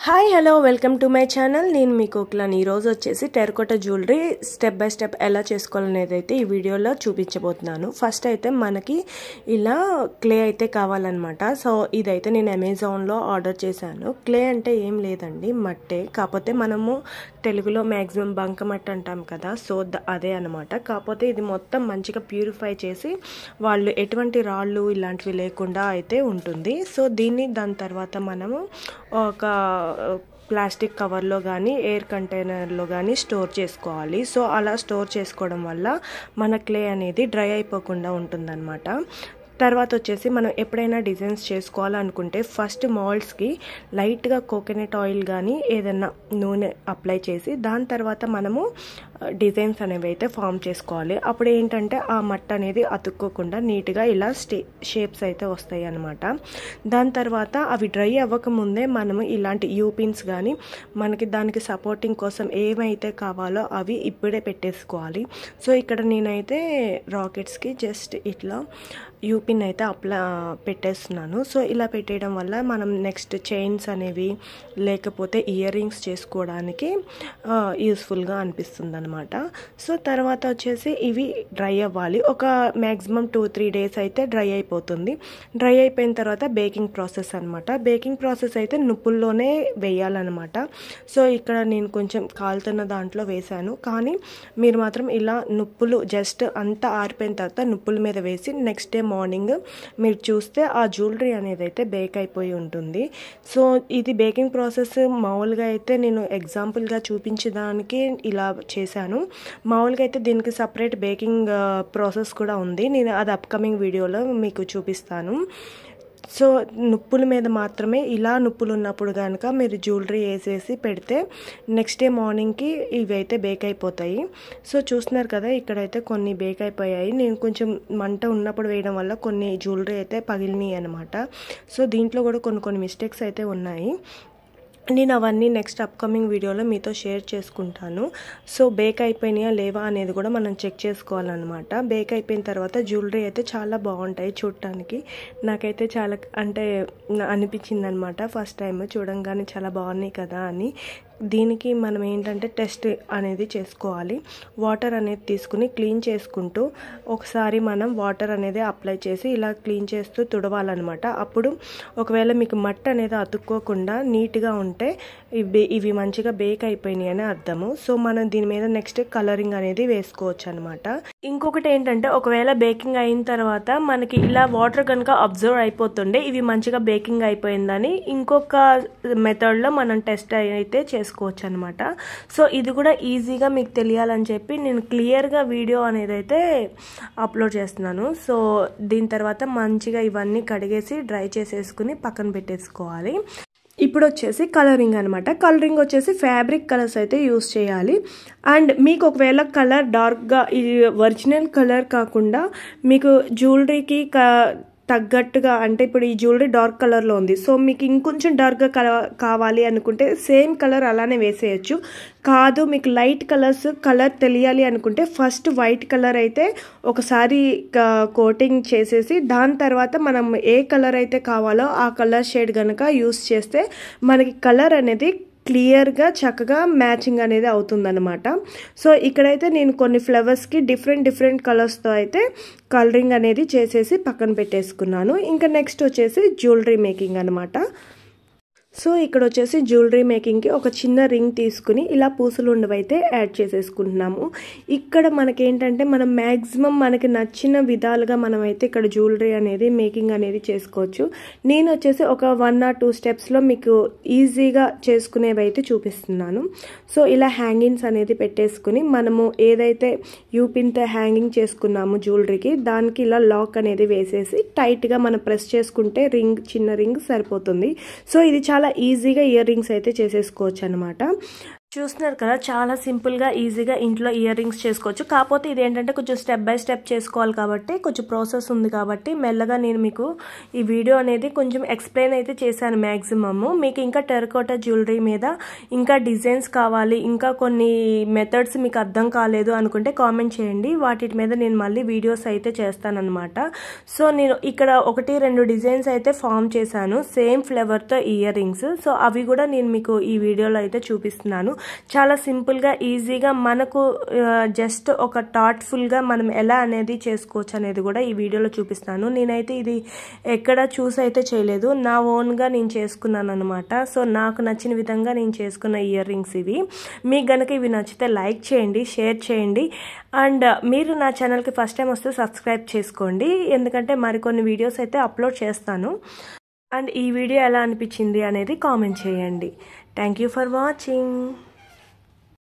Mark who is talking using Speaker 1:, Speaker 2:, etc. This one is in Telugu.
Speaker 1: Hi hello welcome to my channel. నేను మీ కోకిలాని. ఈరోజు వచ్చేసి terracotta jewellery step by step ఎలా చేసుకోవాలనేది అయితే ఈ వీడియోలో చూపించబోతున్నాను. ఫస్ట్ అయితే మనకి ఇలా క్లే అయితే కావాలన్నమాట. సో ఇదైతే నేను అమెజాన్లో ఆర్డర్ చేశాను. క్లే అంటే ఏం లేదండి, మట్టే. కాకపోతే మనము తెలుగులో మ్యాక్సిమం బంకమట్టి అంటాం కదా, సో అదే అనమాట. కాకపోతే ఇది మొత్తం మంచిగా ప్యూరిఫై చేసి వాళ్ళు ఎటువంటి రాళ్ళు ఇలాంటివి లేకుండా అయితే ఉంటుంది. సో దాని తర్వాత మనము ఒక ప్లాస్టిక్ కవర్లో కానీ ఎయిర్ కంటైనర్లో కానీ స్టోర్ చేసుకోవాలి. సో అలా స్టోర్ చేసుకోవడం వల్ల మన క్లే అనేది డ్రై అయిపోకుండా ఉంటుందన్నమాట. తర్వాత వచ్చేసి మనం ఎప్పుడైనా డిజైన్స్ చేసుకోవాలనుకుంటే ఫస్ట్ మోల్డ్స్కి లైట్గా కోకోనట్ ఆయిల్ కానీ ఏదైనా నూనె అప్లై చేసి దాని తర్వాత మనము డిజైన్స్ అనేవి అయితే ఫామ్ చేసుకోవాలి. అప్పుడు ఏంటంటే ఆ మట్ట అనేది అతుక్కోకుండా నీట్గా ఇలా షేప్స్ అయితే వస్తాయి అన్నమాట. దాని తర్వాత అవి డ్రై అవ్వకముందే మనము ఇలాంటి యూపిన్స్ కానీ మనకి దానికి సపోర్టింగ్ కోసం ఏమైతే కావాలో అవి ఇప్పుడే పెట్టేసుకోవాలి. సో ఇక్కడ నేనైతే రాకెట్స్కి జస్ట్ ఇట్లా యూపిన్ అయితే పెట్టేస్తున్నాను. సో ఇలా పెట్టేయడం వల్ల మనం నెక్స్ట్ చైన్స్ అనేవి లేకపోతే ఇయర్ రింగ్స్ చేసుకోవడానికి యూస్ఫుల్గా అనిపిస్తుంది అనమాట. సో తర్వాత వచ్చేసి ఇవి డ్రై అవ్వాలి. ఒక మ్యాక్సిమం 2-3 డేస్ అయితే డ్రై అయిపోతుంది. డ్రై అయిపోయిన తర్వాత బేకింగ్ ప్రాసెస్ అనమాట. బేకింగ్ ప్రాసెస్ అయితే నుప్పుల్లోనే వేయాలన్నమాట. సో ఇక్కడ నేను కొంచెం కాలుతున్న దాంట్లో వేశాను, కానీ మీరు మాత్రం ఇలా నుప్పులు జస్ట్ అంతా ఆరిపోయిన తర్వాత నుప్పుల మీద వేసి నెక్స్ట్ డే మార్నింగ్ మీరు చూస్తే ఆ జ్యువెలరీ అనేది అయితే బేక్ అయిపోయి ఉంటుంది. సో ఇది బేకింగ్ ప్రాసెస్ మామూలుగా అయితే నేను ఎగ్జాంపుల్గా చూపించడానికి ఇలా చేశాను. మామూలుగా అయితే దీనికి సపరేట్ బేకింగ్ ప్రాసెస్ కూడా ఉంది. నేను అది అప్కమింగ్ వీడియోలో మీకు చూపిస్తాను. సో నుప్పుల మీద మాత్రమే ఇలా నుప్పులు ఉన్నప్పుడు కనుక మీరు జ్యువెలరీ వేసేసి పెడితే నెక్స్ట్ డే మార్నింగ్కి ఇవి అయితే బేక్ అయిపోతాయి. సో చూస్తున్నారు కదా, ఇక్కడైతే కొన్ని బేక్ అయిపోయాయి. నేను కొంచెం మంట ఉన్నప్పుడు వేయడం వల్ల కొన్ని జ్యువెలరీ అయితే పగిలినాయి అనమాట. సో దీంట్లో కూడా కొన్ని మిస్టేక్స్ అయితే ఉన్నాయి. నేను అవన్నీ నెక్స్ట్ అప్కమింగ్ వీడియోలో మీతో షేర్ చేసుకుంటాను. సో బేక్ అయిపోయినాయా లేవా అనేది కూడా మనం చెక్ చేసుకోవాలన్నమాట. బేక్ అయిపోయిన తర్వాత జ్యువెలరీ అయితే చాలా బాగుంటాయి చూడటానికి. నాకైతే చాలా అంటే అనిపించింది అనమాట ఫస్ట్ టైం చూడంగానే చాలా బాగున్నాయి కదా అని. దీనికి మనం ఏంటంటే టెస్ట్ అనేది చేసుకోవాలి. వాటర్ అనేది తీసుకుని క్లీన్ చేసుకుంటూ ఒకసారి మనం వాటర్ అనేది అప్లై చేసి ఇలా క్లీన్ చేస్తూ తుడవాలన్నమాట. అప్పుడు ఒకవేళ మీకు మట్టి అనేది అతుక్కోకుండా నీట్గా ఉంటే ఇవి మంచిగా బేక్ అయిపోయినాయి అని అర్థము. సో మనం దీని మీద నెక్స్ట్ కలరింగ్ అనేది వేసుకోవచ్చు అనమాట. ఇంకొకటి ఏంటంటే ఒకవేళ బేకింగ్ అయిన తర్వాత మనకి ఇలా వాటర్ కనుక అబ్జర్వ్ అయిపోతుండే ఇవి మంచిగా బేకింగ్ అయిపోయిందని ఇంకొక మెథడ్లో మనం టెస్ట్ అయితే చేసుకోవచ్చు అనమాట. సో ఇది కూడా ఈజీగా మీకు తెలియాలని చెప్పి నేను క్లియర్గా వీడియో అనేది అయితే అప్లోడ్ చేస్తున్నాను. సో దీని తర్వాత మంచిగా ఇవన్నీ కడిగేసి డ్రై చేసేసుకుని పక్కన పెట్టేసుకోవాలి. ఇప్పుడు వచ్చేసి కలరింగ్ అనమాట. కలరింగ్ వచ్చేసి ఫ్యాబ్రిక్ కలర్స్ అయితే యూస్ చేయాలి. అండ్ మీకు ఒకవేళ కలర్ డార్క్గా ఇది ఒరిజినల్ కలర్ కాకుండా మీకు జ్యువెలరీకి తగ్గట్టుగా అంటే ఇప్పుడు ఈ జ్యువెలరీ డార్క్ కలర్లో ఉంది, సో మీకు ఇంకొంచెం డార్క్గా కావాలి అనుకుంటే సేమ్ కలర్ అలానే వేసేయచ్చు. కాదు మీకు లైట్ కలర్ తెలియాలి అనుకుంటే ఫస్ట్ వైట్ కలర్ అయితే ఒకసారి కోటింగ్ చేసేసి దాని తర్వాత మనం ఏ కలర్ అయితే కావాలో ఆ కలర్ షేడ్ కనుక యూస్ చేస్తే మనకి కలర్ అనేది క్లియర్గా చక్కగా మ్యాచింగ్ అనేది అవుతుందన్నమాట. సో ఇక్కడైతే నేను కొన్ని ఫ్లవర్స్కి డిఫరెంట్ కలర్స్తో అయితే కలరింగ్ అనేది చేసేసి పక్కన పెట్టేసుకున్నాను. ఇంకా నెక్స్ట్ వచ్చేసి జ్యువెలరీ మేకింగ్ అనమాట. సో ఇక్కడ వచ్చేసి జ్యువెలరీ మేకింగ్కి ఒక చిన్న రింగ్ తీసుకుని ఇలా పూసలు ఉండవైతే యాడ్ చేసేసుకుంటున్నాము. ఇక్కడ మనకేంటంటే మనం మ్యాక్సిమం మనకి నచ్చిన విధాలుగా మనమైతే ఇక్కడ జ్యువెలరీ అనేది మేకింగ్ అనేది చేసుకోవచ్చు. నేను వచ్చేసి ఒక 1 or 2 స్టెప్స్లో మీకు ఈజీగా చేసుకునేవి అయితే చూపిస్తున్నాను. సో ఇలా హ్యాంగింగ్స్ అనేది పెట్టేసుకుని మనము ఏదైతే యూపిన్తో హ్యాంగింగ్ చేసుకున్నాము జ్యువెలరీకి దానికి ఇలా లాక్ అనేది వేసేసి టైట్గా మనం ప్రెస్ చేసుకుంటే చిన్న రింగ్ సరిపోతుంది. సో ఇది చాలా ఈజీగా ఇయర్ రింగ్స్ అయితే చేసేసుకోవచ్చు అనమాట. చూస్తున్నారు కదా, చాలా సింపుల్గా ఈజీగా ఇంట్లో ఇయర్ రింగ్స్ చేసుకోవచ్చు. కాకపోతే ఇదేంటంటే కొంచెం స్టెప్ బై స్టెప్ చేసుకోవాలి కాబట్టి కొంచెం ప్రాసెస్ ఉంది కాబట్టి మెల్లగా నేను మీకు ఈ వీడియో అనేది కొంచెం ఎక్స్ప్లెయిన్ అయితే చేశాను మ్యాక్సిమము. మీకు ఇంకా టెర్రకోటా జ్యువెలరీ మీద ఇంకా డిజైన్స్ కావాలి, ఇంకా కొన్ని మెథడ్స్ మీకు అర్థం కాలేదు అనుకుంటే కామెంట్ చేయండి, వాటి మీద నేను మళ్ళీ వీడియోస్ అయితే చేస్తానన్నమాట. సో నేను ఇక్కడ 1-2 డిజైన్స్ అయితే ఫామ్ చేశాను సేమ్ ఫ్లేవర్తో ఇయర్ రింగ్స్. సో అవి కూడా నేను మీకు ఈ వీడియోలో అయితే చూపిస్తున్నాను. చాలా సింపుల్గా ఈజీగా మనకు జస్ట్ ఒక థాట్ఫుల్గా మనం ఎలా అనేది చేసుకోవచ్చు అనేది కూడా ఈ వీడియోలో చూపిస్తాను. నేనైతే ఇది ఎక్కడ చూసి అయితే చేయలేదు, నా ఓన్గా నేను చేసుకున్నాను అనమాట. సో నాకు నచ్చిన విధంగా నేను చేసుకున్న ఇయర్ రింగ్స్ ఇవి. మీకు కనుక ఇవి నచ్చితే లైక్ చేయండి, షేర్ చేయండి, అండ్ మీరు నా ఛానల్కి ఫస్ట్ టైం వస్తే సబ్స్క్రైబ్ చేసుకోండి, ఎందుకంటే మరికొన్ని వీడియోస్ అయితే అప్లోడ్ చేస్తాను. అండ్ ఈ వీడియో ఎలా అనిపించింది అనేది కామెంట్ చేయండి. Thank you for watching.